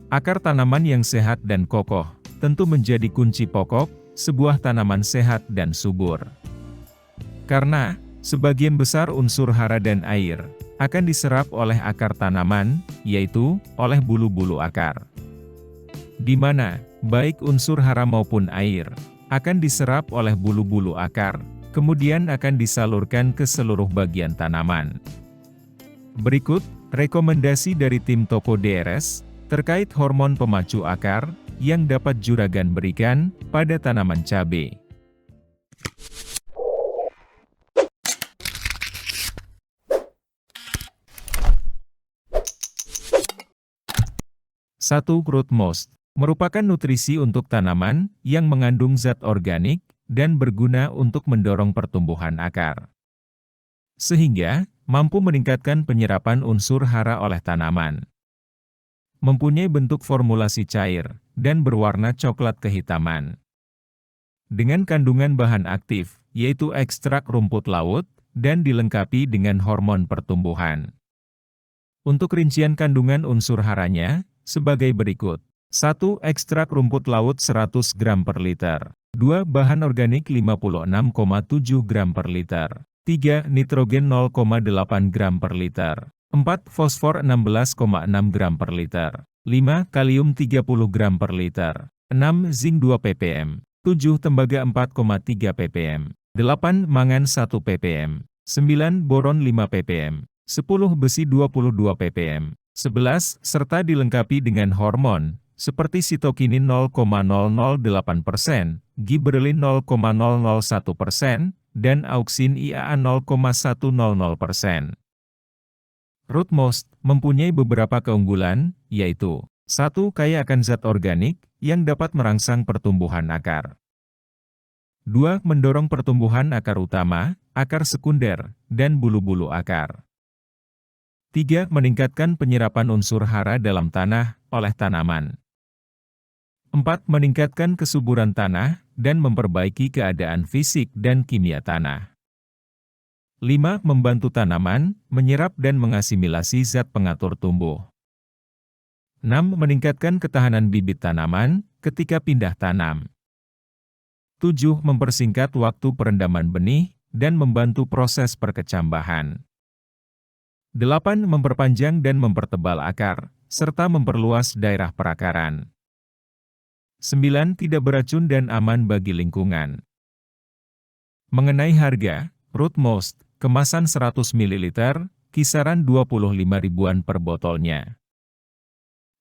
Akar tanaman yang sehat dan kokoh tentu menjadi kunci pokok sebuah tanaman sehat dan subur. Karena sebagian besar unsur hara dan air akan diserap oleh akar tanaman, yaitu oleh bulu-bulu akar. Di mana baik unsur hara maupun air akan diserap oleh bulu-bulu akar, kemudian akan disalurkan ke seluruh bagian tanaman. Berikut rekomendasi dari tim toko DRS terkait hormon pemacu akar yang dapat juragan berikan pada tanaman cabai. 1. Root Moist merupakan nutrisi untuk tanaman yang mengandung zat organik dan berguna untuk mendorong pertumbuhan akar, sehingga mampu meningkatkan penyerapan unsur hara oleh tanaman. Mempunyai bentuk formulasi cair dan berwarna coklat kehitaman. Dengan kandungan bahan aktif, yaitu ekstrak rumput laut, dan dilengkapi dengan hormon pertumbuhan. Untuk rincian kandungan unsur haranya, sebagai berikut. 1. Ekstrak rumput laut 100 gram per liter. 2. Bahan organik 56,7 gram per liter. 3. Nitrogen 0,8 gram per liter. 4. Fosfor 16,6 gram per liter. 5. Kalium 30 gram per liter. 6. Zinc 2 ppm. 7. Tembaga 4,3 ppm. 8. Mangan 1 ppm. 9. Boron 5 ppm. 10. Besi 22 ppm. 11. Serta dilengkapi dengan hormon, seperti sitokinin 0,008%, giberelin 0,001%, dan auksin IAA 0,100%. Root Moist mempunyai beberapa keunggulan, yaitu 1. Kaya akan zat organik, yang dapat merangsang pertumbuhan akar. 2. Mendorong pertumbuhan akar utama, akar sekunder, dan bulu-bulu akar. 3. Meningkatkan penyerapan unsur hara dalam tanah, oleh tanaman. 4. Meningkatkan kesuburan tanah, dan memperbaiki keadaan fisik dan kimia tanah. 5. Membantu tanaman, menyerap dan mengasimilasi zat pengatur tumbuh. 6. Meningkatkan ketahanan bibit tanaman, ketika pindah tanam. 7. Mempersingkat waktu perendaman benih, dan membantu proses perkecambahan. 8. Memperpanjang dan mempertebal akar, serta memperluas daerah perakaran. 9. Tidak beracun dan aman bagi lingkungan. Mengenai harga, Root Moist, kemasan 100 ml, kisaran 25 ribuan per botolnya.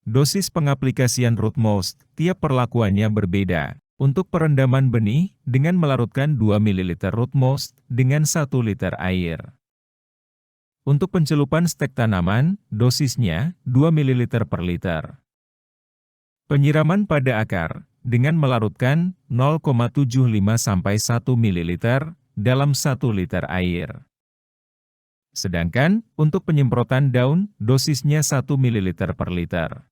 Dosis pengaplikasian Root Moist, tiap perlakuannya berbeda. Untuk perendaman benih, dengan melarutkan 2 ml Root Moist dengan 1 liter air. Untuk pencelupan stek tanaman, dosisnya 2 ml per liter. Penyiraman pada akar, dengan melarutkan 0,75–1 ml dalam 1 liter air. Sedangkan, untuk penyemprotan daun, dosisnya 1 ml per liter.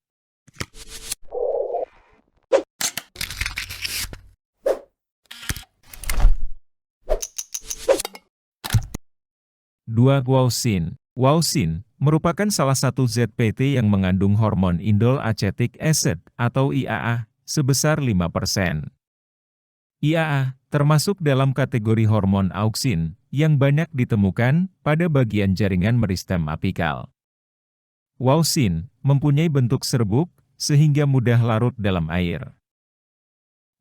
Wausin. Wausin merupakan salah satu ZPT yang mengandung hormon indol acetic acid atau IAA sebesar 5%. IAA termasuk dalam kategori hormon auksin yang banyak ditemukan pada bagian jaringan meristem apikal. Wausin mempunyai bentuk serbuk sehingga mudah larut dalam air.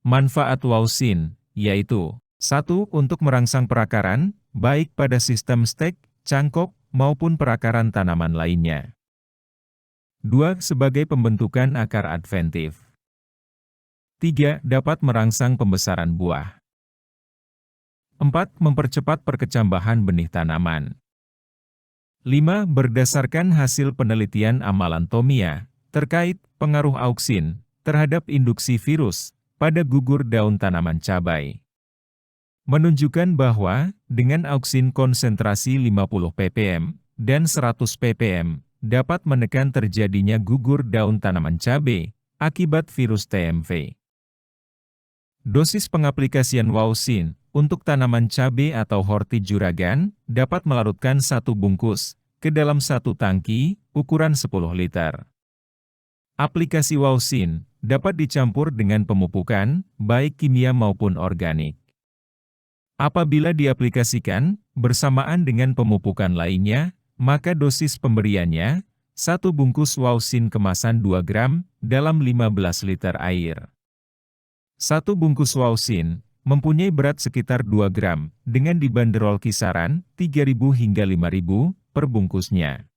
Manfaat wausin yaitu 1. Untuk merangsang perakaran, baik pada sistem stek, cangkok, maupun perakaran tanaman lainnya. 2. Sebagai pembentukan akar adventif. 3. Dapat merangsang pembesaran buah. 4. Mempercepat perkecambahan benih tanaman. 5. Berdasarkan hasil penelitian amalan Tomia, terkait pengaruh auksin terhadap induksi virus pada gugur daun tanaman cabai, menunjukkan bahwa, dengan auksin konsentrasi 50 ppm dan 100 ppm, dapat menekan terjadinya gugur daun tanaman cabai akibat virus TMV. Dosis pengaplikasian wausin untuk tanaman cabai atau horti juragan dapat melarutkan 1 bungkus ke dalam 1 tangki ukuran 10 liter. Aplikasi Wausin dapat dicampur dengan pemupukan, baik kimia maupun organik. Apabila diaplikasikan bersamaan dengan pemupukan lainnya, maka dosis pemberiannya, 1 bungkus Wausin kemasan 2 gram dalam 15 liter air. 1 bungkus Wausin mempunyai berat sekitar 2 gram, dengan dibanderol kisaran 3.000 hingga 5.000 per bungkusnya.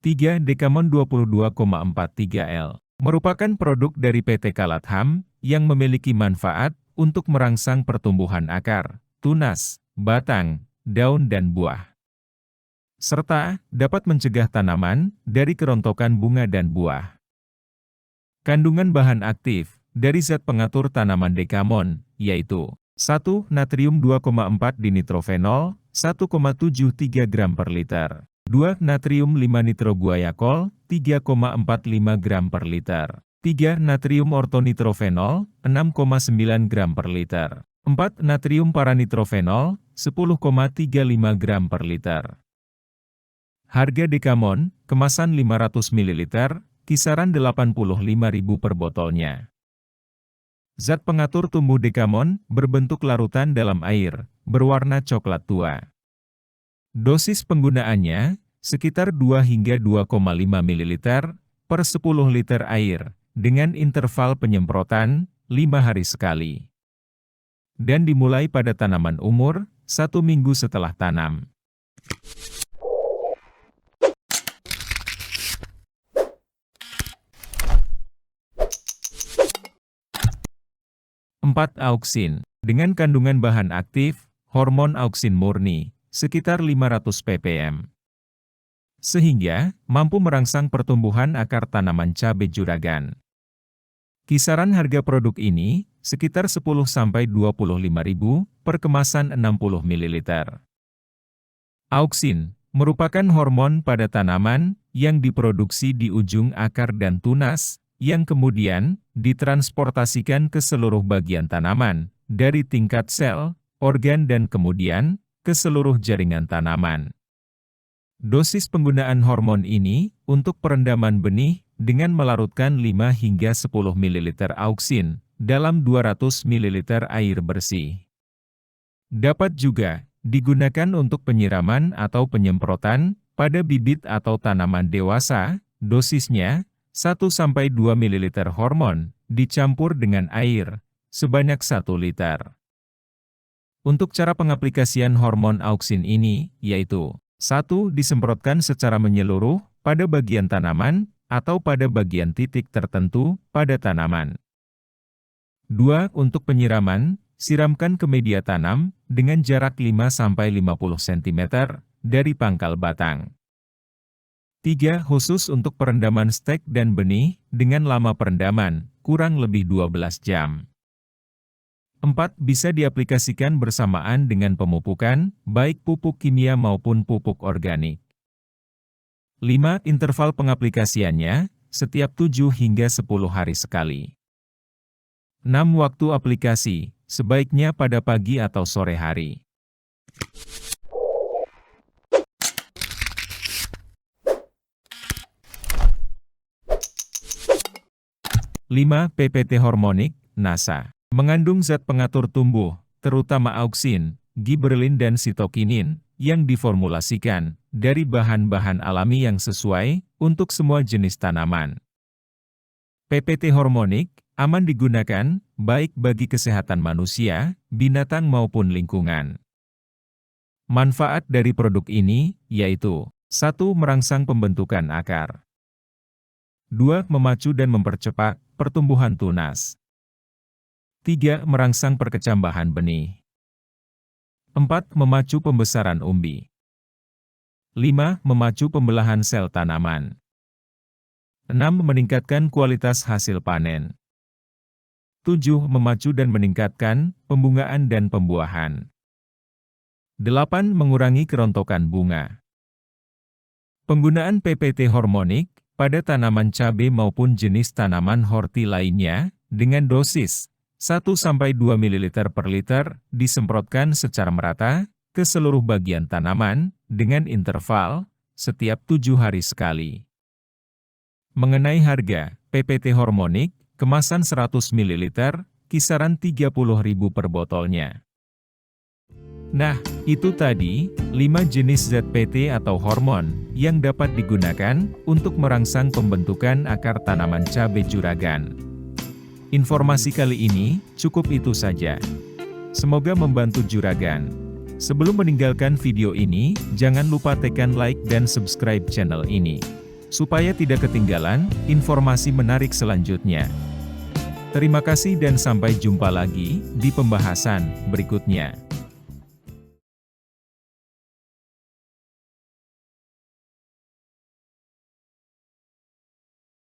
3. Dekamon 22,43 L merupakan produk dari PT Kalatham yang memiliki manfaat untuk merangsang pertumbuhan akar, tunas, batang, daun dan buah. Serta dapat mencegah tanaman dari kerontokan bunga dan buah. Kandungan bahan aktif dari zat pengatur tanaman Dekamon, yaitu 1. Natrium 2,4 dinitrofenol, 1,73 gram per liter. 2. Natrium 5 nitroguaiacol, 3,45 gram per liter. 3. Natrium ortonitrofenol, 6,9 gram per liter. 4. Natrium paranitrofenol, 10,35 gram per liter. Harga Dekamon, kemasan 500 ml, kisaran 85.000 per botolnya. Zat pengatur tumbuh Dekamon berbentuk larutan dalam air, berwarna coklat tua. Dosis penggunaannya, sekitar 2 hingga 2,5 ml per 10 liter air, dengan interval penyemprotan 5 hari sekali. Dan dimulai pada tanaman umur 1 minggu setelah tanam. Auksin, dengan kandungan bahan aktif, hormon auksin murni, sekitar 500 ppm. Sehingga, mampu merangsang pertumbuhan akar tanaman cabai juragan. Kisaran harga produk ini, sekitar 10–25.000 per kemasan 60 ml. Auksin, merupakan hormon pada tanaman, yang diproduksi di ujung akar dan tunas, yang kemudian, ditransportasikan ke seluruh bagian tanaman, dari tingkat sel, organ dan kemudian, ke seluruh jaringan tanaman. Dosis penggunaan hormon ini untuk perendaman benih dengan melarutkan 5 hingga 10 ml auksin dalam 200 ml air bersih. Dapat juga digunakan untuk penyiraman atau penyemprotan pada bibit atau tanaman dewasa, dosisnya 1–2 ml hormon dicampur dengan air sebanyak 1 liter. Untuk cara pengaplikasian hormon auksin ini, yaitu 1. Disemprotkan secara menyeluruh pada bagian tanaman, atau pada bagian titik tertentu pada tanaman. 2. Untuk penyiraman, siramkan ke media tanam, dengan jarak 5–50 cm, dari pangkal batang. 3. Khusus untuk perendaman stek dan benih, dengan lama perendaman, kurang lebih 12 jam. 4. Bisa diaplikasikan bersamaan dengan pemupukan, baik pupuk kimia maupun pupuk organik. 5. Interval pengaplikasiannya, setiap 7 hingga 10 hari sekali. 6. Waktu aplikasi, sebaiknya pada pagi atau sore hari. PPT hormonik, NASA. Mengandung zat pengatur tumbuh, terutama auksin, giberelin dan sitokinin, yang diformulasikan dari bahan-bahan alami yang sesuai untuk semua jenis tanaman. PPT hormonik aman digunakan, baik bagi kesehatan manusia, binatang maupun lingkungan. Manfaat dari produk ini, yaitu 1. Merangsang pembentukan akar. 2. Memacu dan mempercepat pertumbuhan tunas. 3. Merangsang perkecambahan benih. 4. Memacu pembesaran umbi. 5. Memacu pembelahan sel tanaman. 6. Meningkatkan kualitas hasil panen. 7. Memacu dan meningkatkan pembungaan dan pembuahan. 8. Mengurangi kerontokan bunga. Penggunaan PPT hormonik pada tanaman cabai maupun jenis tanaman horti lainnya, dengan dosis 1-2 ml per liter disemprotkan secara merata ke seluruh bagian tanaman dengan interval setiap 7 hari sekali. Mengenai harga, PPT Hormonic, kemasan 100 ml, kisaran Rp30.000 per botolnya. Nah, itu tadi 5 jenis ZPT atau hormon yang dapat digunakan untuk merangsang pembentukan akar tanaman cabai juragan. Informasi kali ini cukup itu saja. Semoga membantu juragan. Sebelum meninggalkan video ini, jangan lupa tekan like dan subscribe channel ini, supaya tidak ketinggalan informasi menarik selanjutnya. Terima kasih dan sampai jumpa lagi di pembahasan berikutnya.